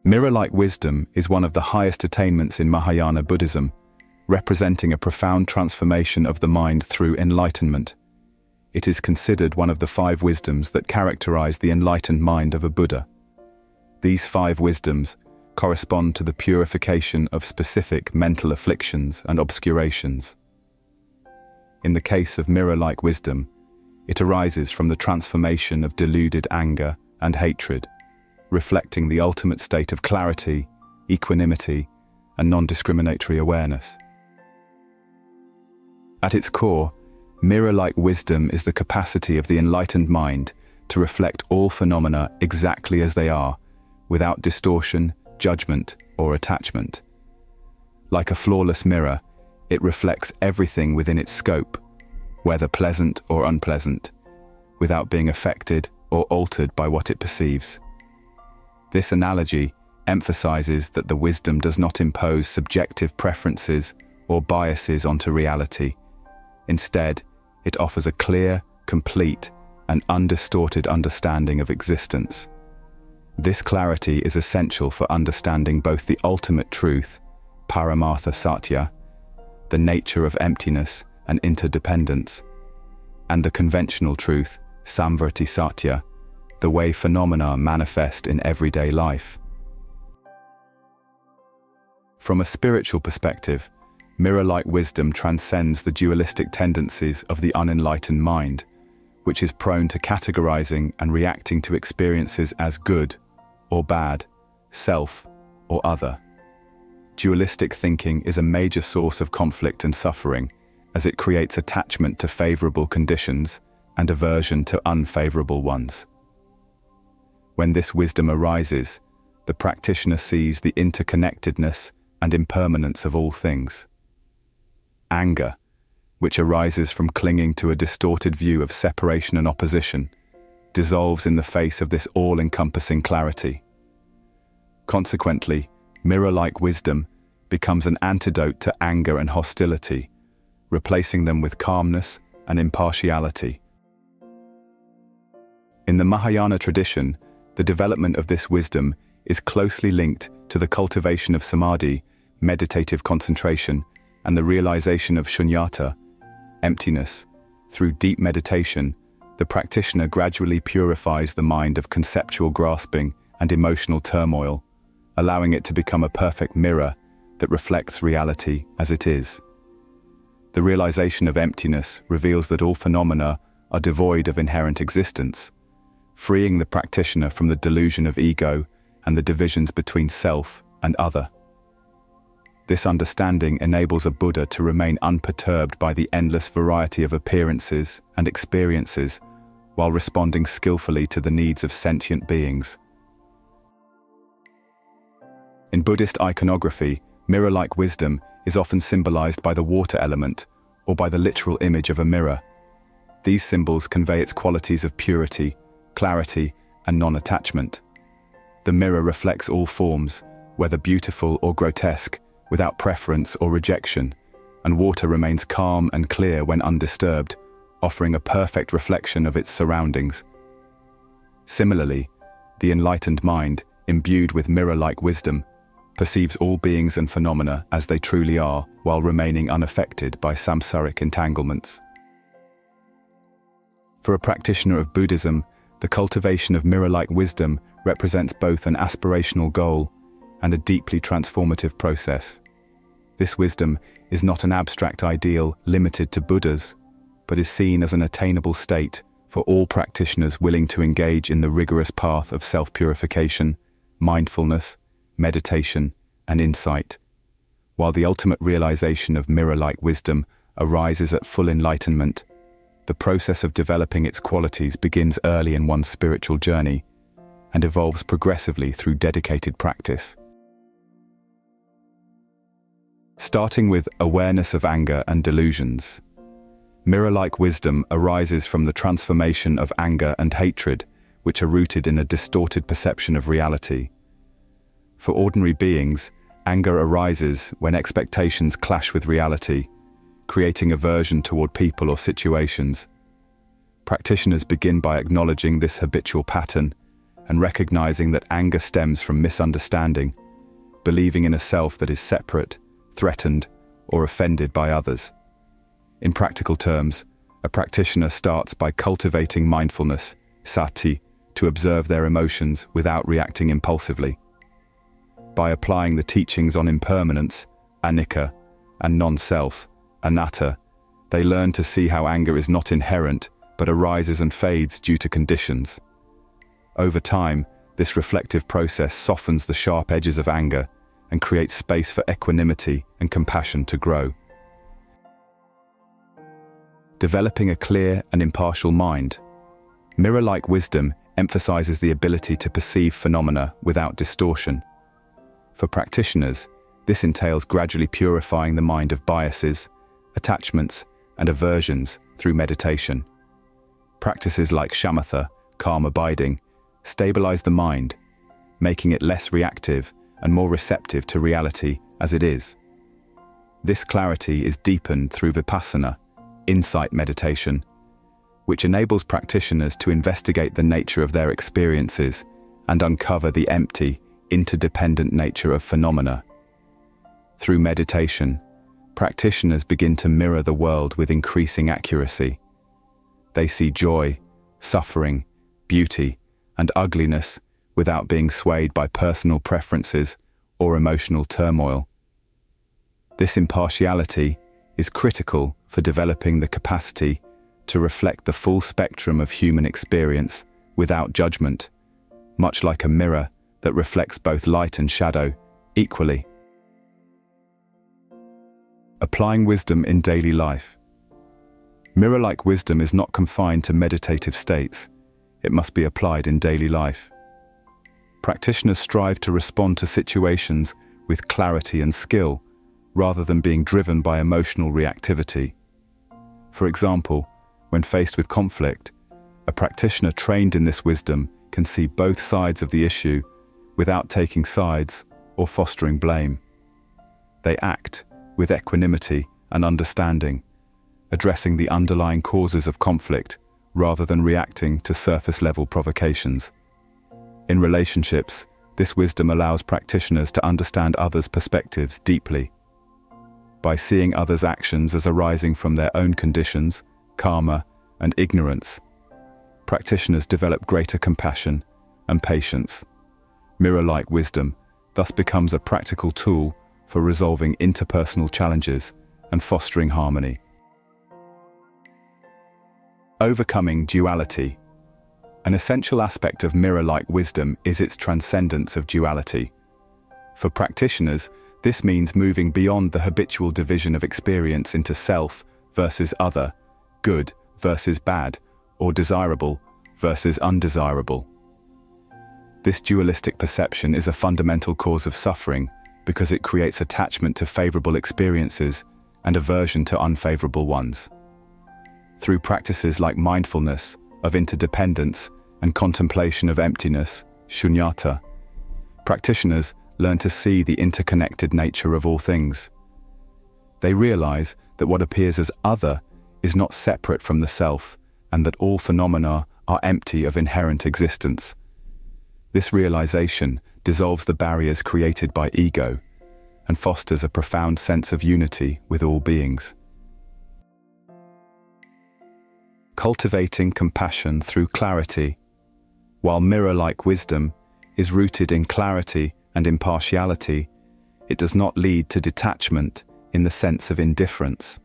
Mirror-like wisdom is one of the highest attainments in Mahayana Buddhism, representing a profound transformation of the mind through enlightenment. It is considered one of the 5 wisdoms that characterize the enlightened mind of a Buddha. These 5 wisdoms correspond to the purification of specific mental afflictions and obscurations. In the case of mirror-like wisdom, it arises from the transformation of deluded anger and hatred, reflecting the ultimate state of clarity, equanimity, and non-discriminatory awareness. At its core, mirror-like wisdom is the capacity of the enlightened mind to reflect all phenomena exactly as they are, without distortion, judgment, or attachment. Like a flawless mirror, it reflects everything within its scope, whether pleasant or unpleasant, without being affected or altered by what it perceives. This analogy emphasizes that the wisdom does not impose subjective preferences or biases onto reality. Instead, it offers a clear, complete, and undistorted understanding of existence. This clarity is essential for understanding both the ultimate truth, Paramartha Satya, the nature of emptiness and interdependence, and the conventional truth, Samvarti Satya, the way phenomena manifest in everyday life. From a spiritual perspective, mirror-like wisdom transcends the dualistic tendencies of the unenlightened mind, which is prone to categorizing and reacting to experiences as good or bad, self or other. Dualistic thinking is a major source of conflict and suffering, as it creates attachment to favorable conditions and aversion to unfavorable ones. When this wisdom arises, the practitioner sees the interconnectedness and impermanence of all things. Anger, which arises from clinging to a distorted view of separation and opposition, dissolves in the face of this all-encompassing clarity. Consequently, mirror-like wisdom becomes an antidote to anger and hostility, replacing them with calmness and impartiality. In the Mahayana tradition, the development of this wisdom is closely linked to the cultivation of samadhi, meditative concentration, and the realization of shunyata, emptiness. Through deep meditation, the practitioner gradually purifies the mind of conceptual grasping and emotional turmoil, allowing it to become a perfect mirror that reflects reality as it is. The realization of emptiness reveals that all phenomena are devoid of inherent existence, freeing the practitioner from the delusion of ego and the divisions between self and other. This understanding enables a Buddha to remain unperturbed by the endless variety of appearances and experiences, while responding skillfully to the needs of sentient beings. In Buddhist iconography, mirror-like wisdom is often symbolized by the water element or by the literal image of a mirror. These symbols convey its qualities of purity, clarity, and non-attachment. The mirror reflects all forms, whether beautiful or grotesque, without preference or rejection, and water remains calm and clear when undisturbed, offering a perfect reflection of its surroundings. Similarly, the enlightened mind, imbued with mirror-like wisdom, perceives all beings and phenomena as they truly are, while remaining unaffected by samsaric entanglements. For a practitioner of Buddhism, the cultivation of mirror-like wisdom represents both an aspirational goal and a deeply transformative process. This wisdom is not an abstract ideal limited to Buddhas, but is seen as an attainable state for all practitioners willing to engage in the rigorous path of self-purification, mindfulness, meditation, and insight. While the ultimate realization of mirror-like wisdom arises at full enlightenment, the process of developing its qualities begins early in one's spiritual journey and evolves progressively through dedicated practice. Starting with awareness of anger and delusions. Mirror-like wisdom arises from the transformation of anger and hatred, which are rooted in a distorted perception of reality. For ordinary beings, anger arises when expectations clash with reality, creating aversion toward people or situations. Practitioners begin by acknowledging this habitual pattern and recognizing that anger stems from misunderstanding, believing in a self that is separate, threatened, or offended by others. In practical terms, a practitioner starts by cultivating mindfulness, sati, to observe their emotions without reacting impulsively. By applying the teachings on impermanence, anicca, and non-self, anatta, they learn to see how anger is not inherent but arises and fades due to conditions. Over time, this reflective process softens the sharp edges of anger and creates space for equanimity and compassion to grow. Developing a clear and impartial mind. Mirror-like wisdom emphasizes the ability to perceive phenomena without distortion. For practitioners, this entails gradually purifying the mind of biases, attachments, and aversions through meditation. Practices like shamatha, calm abiding, stabilize the mind, making it less reactive and more receptive to reality as it is. This clarity is deepened through vipassana, insight meditation, which enables practitioners to investigate the nature of their experiences and uncover the empty, interdependent nature of phenomena. Through meditation, practitioners begin to mirror the world with increasing accuracy. They see joy, suffering, beauty, and ugliness without being swayed by personal preferences or emotional turmoil. This impartiality is critical for developing the capacity to reflect the full spectrum of human experience without judgment, much like a mirror that reflects both light and shadow equally. Applying wisdom in daily life. Mirror-like wisdom is not confined to meditative states. It must be applied in daily life. Practitioners strive to respond to situations with clarity and skill, rather than being driven by emotional reactivity. For example, when faced with conflict, a practitioner trained in this wisdom can see both sides of the issue without taking sides or fostering blame. They act with equanimity and understanding, addressing the underlying causes of conflict rather than reacting to surface-level provocations. In relationships, this wisdom allows practitioners to understand others' perspectives deeply. By seeing others' actions as arising from their own conditions, karma, and ignorance, practitioners develop greater compassion and patience. Mirror-like wisdom thus becomes a practical tool for resolving interpersonal challenges and fostering harmony. Overcoming duality. An essential aspect of mirror-like wisdom is its transcendence of duality. For practitioners, this means moving beyond the habitual division of experience into self versus other, good versus bad, or desirable versus undesirable. This dualistic perception is a fundamental cause of suffering because it creates attachment to favorable experiences and aversion to unfavorable ones. Through practices like mindfulness of interdependence and contemplation of emptiness, shunyata, practitioners learn to see the interconnected nature of all things. They realize that what appears as other is not separate from the self, and that all phenomena are empty of inherent existence. This realization dissolves the barriers created by ego and fosters a profound sense of unity with all beings. Cultivating compassion through clarity. While mirror-like wisdom is rooted in clarity and impartiality, it does not lead to detachment in the sense of indifference.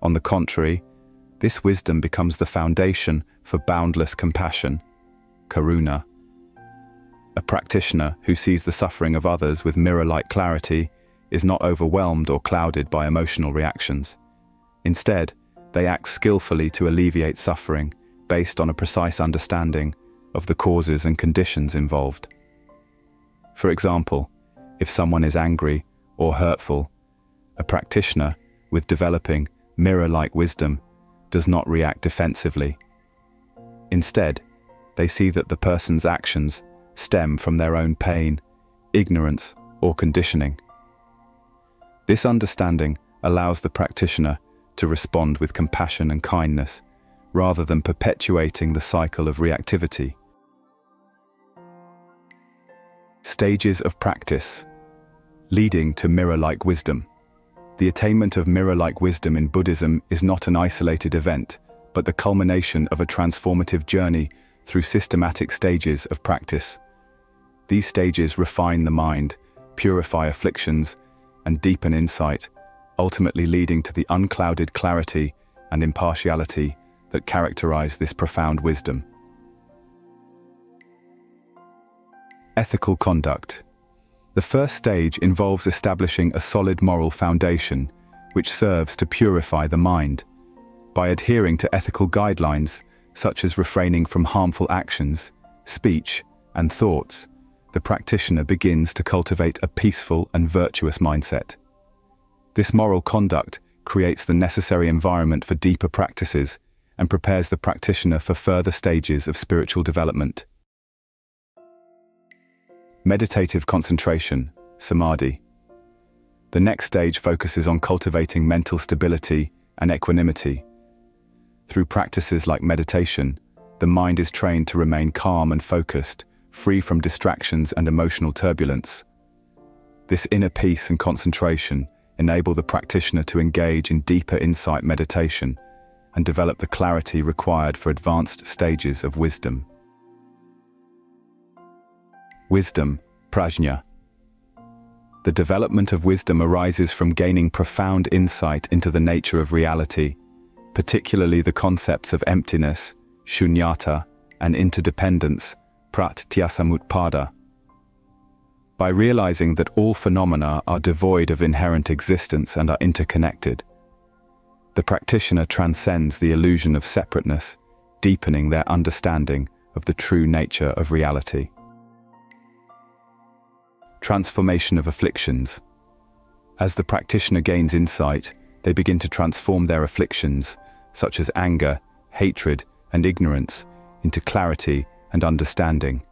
On the contrary, this wisdom becomes the foundation for boundless compassion, karuna. A practitioner who sees the suffering of others with mirror-like clarity is not overwhelmed or clouded by emotional reactions. Instead, they act skillfully to alleviate suffering based on a precise understanding of the causes and conditions involved. For example, if someone is angry or hurtful, a practitioner with developing mirror-like wisdom does not react defensively. Instead, they see that the person's actions stem from their own pain, ignorance, or conditioning. This understanding allows the practitioner to respond with compassion and kindness, rather than perpetuating the cycle of reactivity. Stages of practice, leading to mirror-like wisdom. The attainment of mirror-like wisdom in Buddhism is not an isolated event, but the culmination of a transformative journey through systematic stages of practice. These stages refine the mind, purify afflictions, and deepen insight, ultimately leading to the unclouded clarity and impartiality that characterize this profound wisdom. Ethical conduct. The first stage involves establishing a solid moral foundation, which serves to purify the mind. By adhering to ethical guidelines, such as refraining from harmful actions, speech, and thoughts, the practitioner begins to cultivate a peaceful and virtuous mindset. This moral conduct creates the necessary environment for deeper practices and prepares the practitioner for further stages of spiritual development. Meditative concentration, samadhi. The next stage focuses on cultivating mental stability and equanimity. Through practices like meditation, the mind is trained to remain calm and focused, free from distractions and emotional turbulence. This inner peace and concentration enable the practitioner to engage in deeper insight meditation and develop the clarity required for advanced stages of wisdom. Wisdom, prajna. The development of wisdom arises from gaining profound insight into the nature of reality, particularly the concepts of emptiness, shunyata, and interdependence, pratyasamutpada. By realizing that all phenomena are devoid of inherent existence and are interconnected, the practitioner transcends the illusion of separateness, deepening their understanding of the true nature of reality. Transformation of afflictions. As the practitioner gains insight, they begin to transform their afflictions, such as anger, hatred, and ignorance, into clarity and understanding.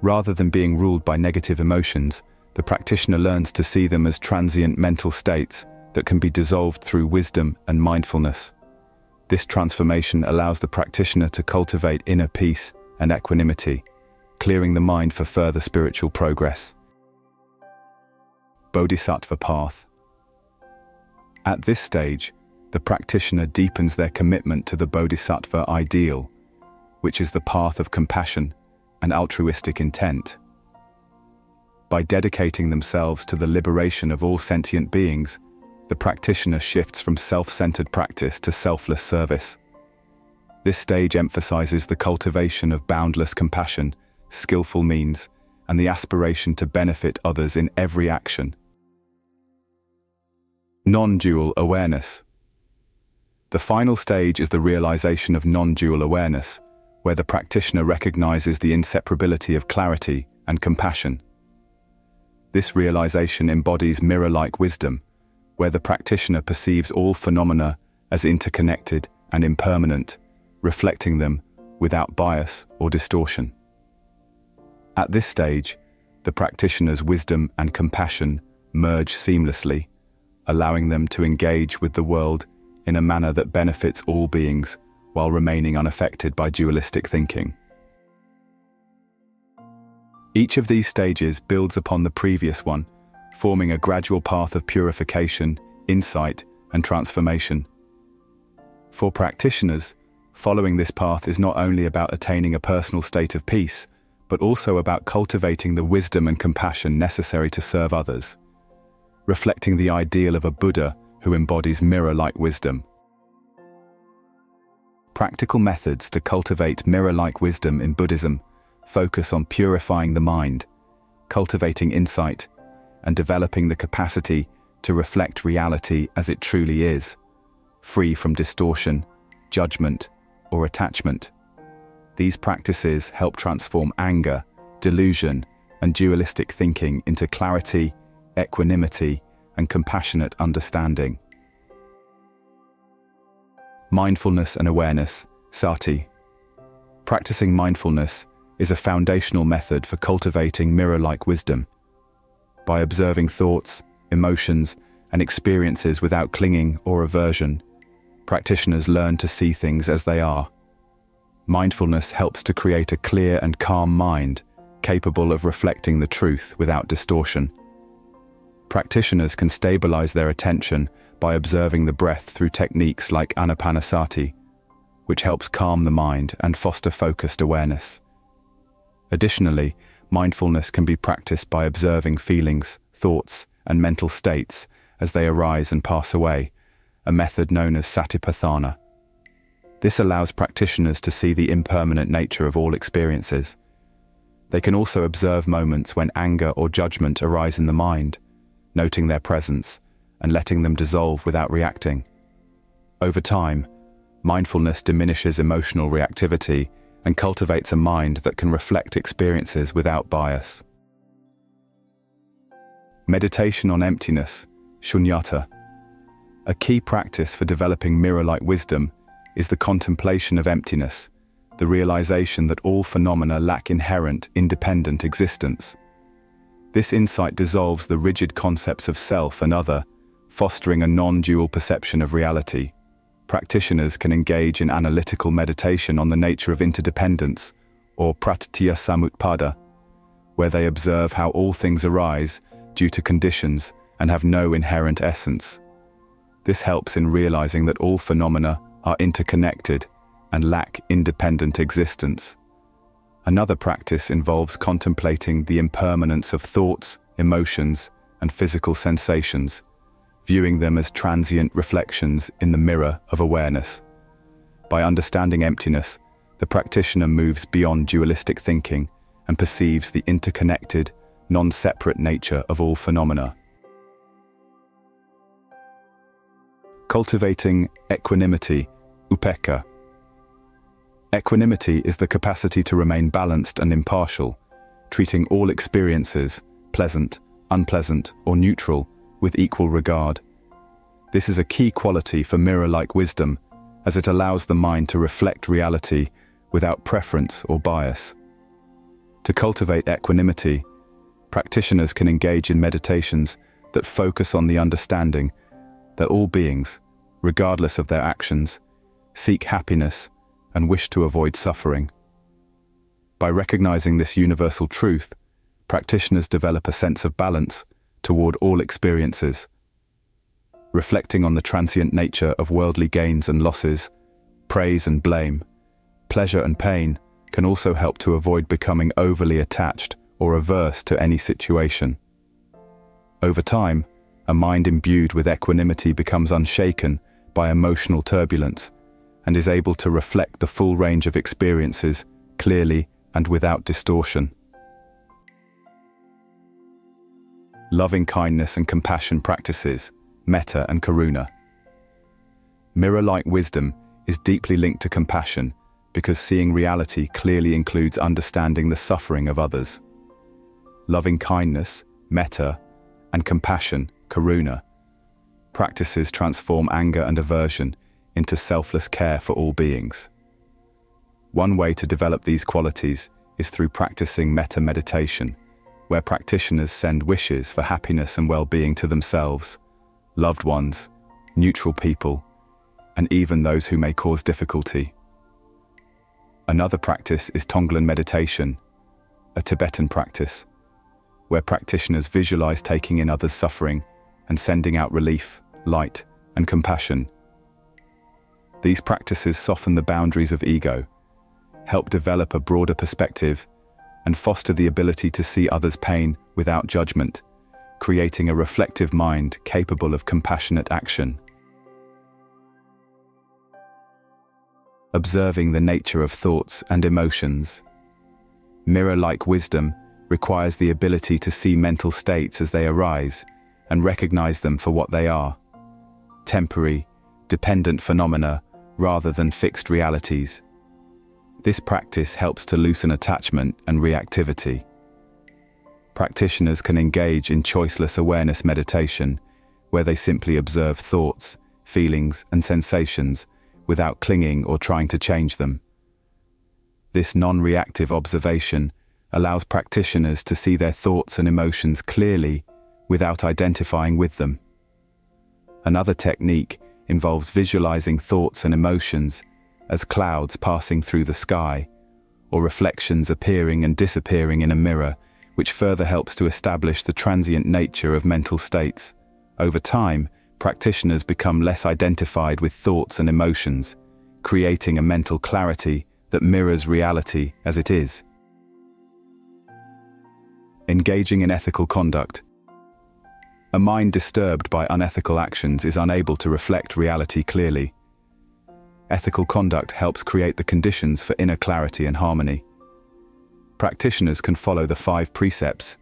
Rather than being ruled by negative emotions, the practitioner learns to see them as transient mental states that can be dissolved through wisdom and mindfulness. This transformation allows the practitioner to cultivate inner peace and equanimity, clearing the mind for further spiritual progress. Bodhisattva path. At this stage, the practitioner deepens their commitment to the bodhisattva ideal, which is the path of compassion and altruistic intent. By dedicating themselves to the liberation of all sentient beings, the practitioner shifts from self-centered practice to selfless service. This stage emphasizes the cultivation of boundless compassion, skillful means, and the aspiration to benefit others in every action. Non-dual awareness. The final stage is the realization of non-dual awareness, where the practitioner recognizes the inseparability of clarity and compassion. This realization embodies mirror-like wisdom, where the practitioner perceives all phenomena as interconnected and impermanent, reflecting them without bias or distortion. At this stage, the practitioner's wisdom and compassion merge seamlessly, allowing them to engage with the world in a manner that benefits all beings while remaining unaffected by dualistic thinking. Each of these stages builds upon the previous one, forming a gradual path of purification, insight, and transformation. For practitioners, following this path is not only about attaining a personal state of peace, but also about cultivating the wisdom and compassion necessary to serve others, reflecting the ideal of a Buddha who embodies mirror-like wisdom. Practical methods to cultivate mirror-like wisdom in Buddhism focus on purifying the mind, cultivating insight, and developing the capacity to reflect reality as it truly is, free from distortion, judgment, or attachment. These practices help transform anger, delusion, and dualistic thinking into clarity, equanimity, and compassionate understanding. Mindfulness and awareness, sati. Practicing mindfulness is a foundational method for cultivating mirror-like wisdom. By observing thoughts, emotions, and experiences without clinging or aversion, practitioners learn to see things as they are. Mindfulness helps to create a clear and calm mind, capable of reflecting the truth without distortion. Practitioners can stabilize their attention by observing the breath through techniques like anapanasati, which helps calm the mind and foster focused awareness. Additionally, mindfulness can be practiced by observing feelings, thoughts, and mental states as they arise and pass away, a method known as satipatthana. This allows practitioners to see the impermanent nature of all experiences. They can also observe moments when anger or judgment arise in the mind, noting their presence and letting them dissolve without reacting. Over time, mindfulness diminishes emotional reactivity and cultivates a mind that can reflect experiences without bias. Meditation on emptiness, shunyata. A key practice for developing mirror-like wisdom is the contemplation of emptiness, the realization that all phenomena lack inherent, independent existence. This insight dissolves the rigid concepts of self and other, fostering a non-dual perception of reality. Practitioners can engage in analytical meditation on the nature of interdependence, or pratitya samutpada, where they observe how all things arise due to conditions and have no inherent essence. This helps in realizing that all phenomena are interconnected and lack independent existence. Another practice involves contemplating the impermanence of thoughts, emotions, and physical sensations, viewing them as transient reflections in the mirror of awareness. By understanding emptiness, the practitioner moves beyond dualistic thinking and perceives the interconnected, non-separate nature of all phenomena. Cultivating equanimity, upekkha. Equanimity is the capacity to remain balanced and impartial, treating all experiences, pleasant, unpleasant, or neutral, with equal regard. This is a key quality for mirror-like wisdom, as it allows the mind to reflect reality without preference or bias. To cultivate equanimity, practitioners can engage in meditations that focus on the understanding that all beings, regardless of their actions, seek happiness and wish to avoid suffering. By recognizing this universal truth, practitioners develop a sense of balance toward all experiences. Reflecting on the transient nature of worldly gains and losses, praise and blame, pleasure and pain can also help to avoid becoming overly attached or averse to any situation. Over time, a mind imbued with equanimity becomes unshaken by emotional turbulence and is able to reflect the full range of experiences clearly and without distortion. Loving kindness and compassion practices, metta and karuna. Mirror-like wisdom is deeply linked to compassion because seeing reality clearly includes understanding the suffering of others. Loving kindness, metta, and compassion, karuna, practices transform anger and aversion into selfless care for all beings. One way to develop these qualities is through practicing metta meditation, where practitioners send wishes for happiness and well-being to themselves, loved ones, neutral people, and even those who may cause difficulty. Another practice is Tonglen meditation, a Tibetan practice, where practitioners visualize taking in others' suffering and sending out relief, light, and compassion. These practices soften the boundaries of ego, help develop a broader perspective, and foster the ability to see others' pain without judgment, creating a reflective mind capable of compassionate action. Observing the nature of thoughts and emotions. Mirror-like wisdom requires the ability to see mental states as they arise and recognize them for what they are: temporary, dependent phenomena rather than fixed realities. This practice helps to loosen attachment and reactivity. Practitioners can engage in choiceless awareness meditation, where they simply observe thoughts, feelings, and sensations without clinging or trying to change them. This non-reactive observation allows practitioners to see their thoughts and emotions clearly without identifying with them. Another technique involves visualizing thoughts and emotions as clouds passing through the sky, or reflections appearing and disappearing in a mirror, which further helps to establish the transient nature of mental states. Over time, practitioners become less identified with thoughts and emotions, creating a mental clarity that mirrors reality as it is. Engaging in ethical conduct. A mind disturbed by unethical actions is unable to reflect reality clearly. Ethical conduct helps create the conditions for inner clarity and harmony. Practitioners can follow the 5 precepts,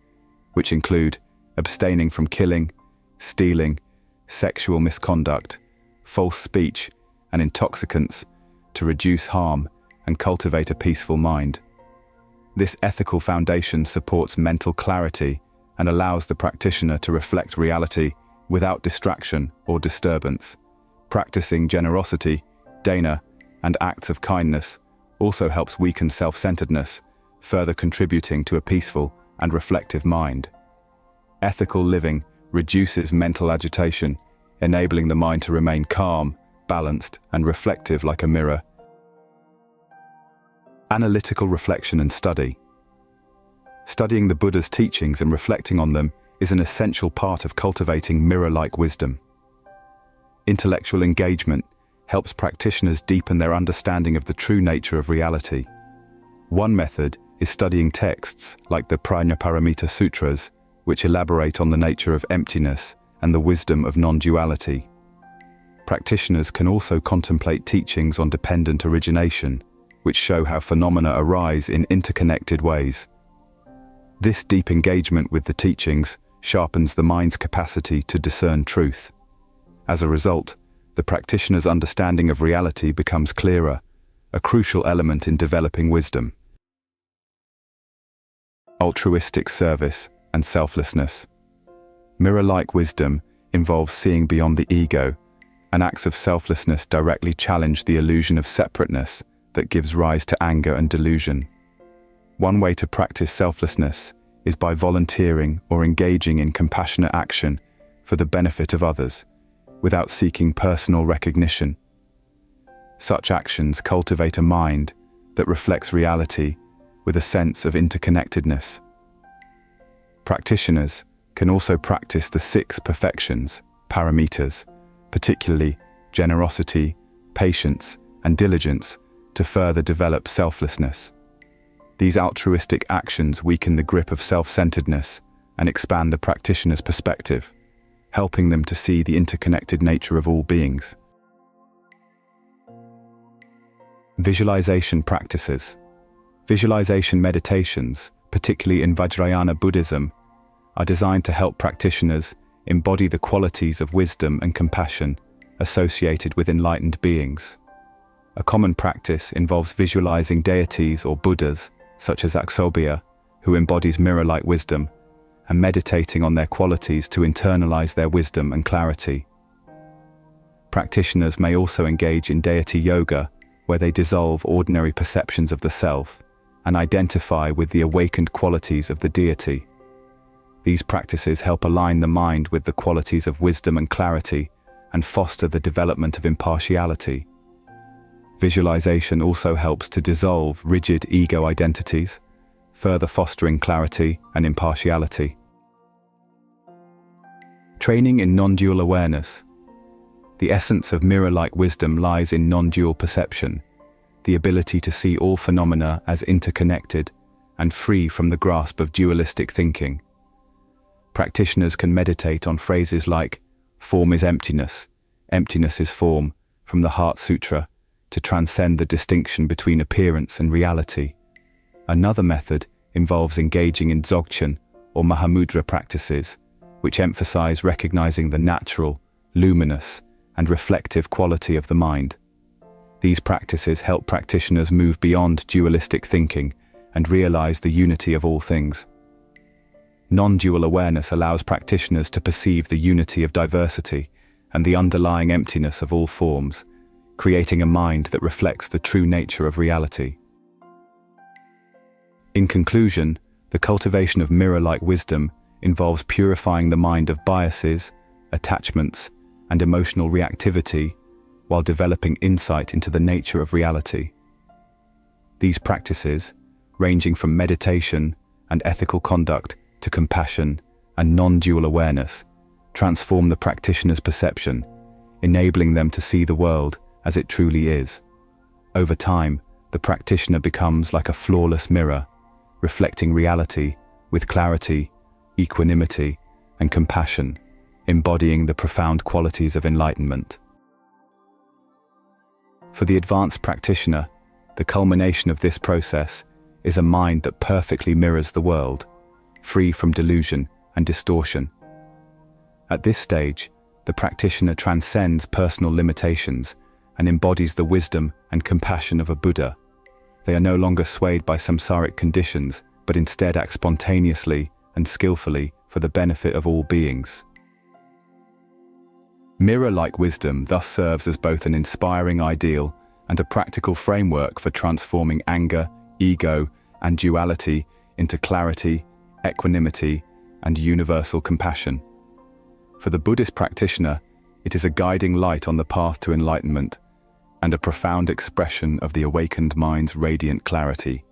which include abstaining from killing, stealing, sexual misconduct, false speech, and intoxicants, to reduce harm and cultivate a peaceful mind. This ethical foundation supports mental clarity and allows the practitioner to reflect reality without distraction or disturbance. Practicing generosity, dana, and acts of kindness also helps weaken self-centeredness, further contributing to a peaceful and reflective mind. Ethical living reduces mental agitation, enabling the mind to remain calm, balanced, and reflective like a mirror. Analytical reflection and study. Studying the Buddha's teachings and reflecting on them is an essential part of cultivating mirror-like wisdom. Intellectual engagement helps practitioners deepen their understanding of the true nature of reality. One method is studying texts like the Prajnaparamita Sutras, which elaborate on the nature of emptiness and the wisdom of non-duality. Practitioners can also contemplate teachings on dependent origination, which show how phenomena arise in interconnected ways. This deep engagement with the teachings sharpens the mind's capacity to discern truth. As a result, the practitioner's understanding of reality becomes clearer, a crucial element in developing wisdom. Altruistic service and selflessness. Mirror-like wisdom involves seeing beyond the ego, and acts of selflessness directly challenge the illusion of separateness that gives rise to anger and delusion. One way to practice selflessness is by volunteering or engaging in compassionate action for the benefit of others, without seeking personal recognition. Such actions cultivate a mind that reflects reality with a sense of interconnectedness. Practitioners can also practice the 6 perfections, paramitas, particularly generosity, patience, and diligence, to further develop selflessness. These altruistic actions weaken the grip of self-centeredness and expand the practitioner's perspective, helping them to see the interconnected nature of all beings. Visualization practices. Visualization meditations, particularly in Vajrayana Buddhism, are designed to help practitioners embody the qualities of wisdom and compassion associated with enlightened beings. A common practice involves visualizing deities or Buddhas, such as Aksobhya, who embodies mirror-like wisdom, and meditating on their qualities to internalize their wisdom and clarity. Practitioners may also engage in deity yoga, where they dissolve ordinary perceptions of the self and identify with the awakened qualities of the deity. These practices help align the mind with the qualities of wisdom and clarity and foster the development of impartiality. Visualization also helps to dissolve rigid ego identities, further fostering clarity and impartiality. Training in non-dual awareness. The essence of mirror-like wisdom lies in non-dual perception, the ability to see all phenomena as interconnected and free from the grasp of dualistic thinking. Practitioners can meditate on phrases like, "Form is emptiness, emptiness is form," from the Heart Sutra, to transcend the distinction between appearance and reality. Another method involves engaging in Dzogchen or Mahamudra practices, which emphasize recognizing the natural, luminous, and reflective quality of the mind. These practices help practitioners move beyond dualistic thinking and realize the unity of all things. Non-dual awareness allows practitioners to perceive the unity of diversity and the underlying emptiness of all forms, creating a mind that reflects the true nature of reality. In conclusion, the cultivation of mirror-like wisdom involves purifying the mind of biases, attachments, and emotional reactivity while developing insight into the nature of reality. These practices, ranging from meditation and ethical conduct to compassion and non-dual awareness, transform the practitioner's perception, enabling them to see the world as it truly is. Over time, the practitioner becomes like a flawless mirror, reflecting reality with clarity, equanimity, and compassion, embodying the profound qualities of enlightenment. For the advanced practitioner, the culmination of this process is a mind that perfectly mirrors the world, free from delusion and distortion. At this stage, the practitioner transcends personal limitations and embodies the wisdom and compassion of a Buddha. They are no longer swayed by samsaric conditions, but instead act spontaneously and skillfully for the benefit of all beings. Mirror-like wisdom thus serves as both an inspiring ideal and a practical framework for transforming anger, ego, and duality into clarity, equanimity, and universal compassion. For the Buddhist practitioner, it is a guiding light on the path to enlightenment and a profound expression of the awakened mind's radiant clarity.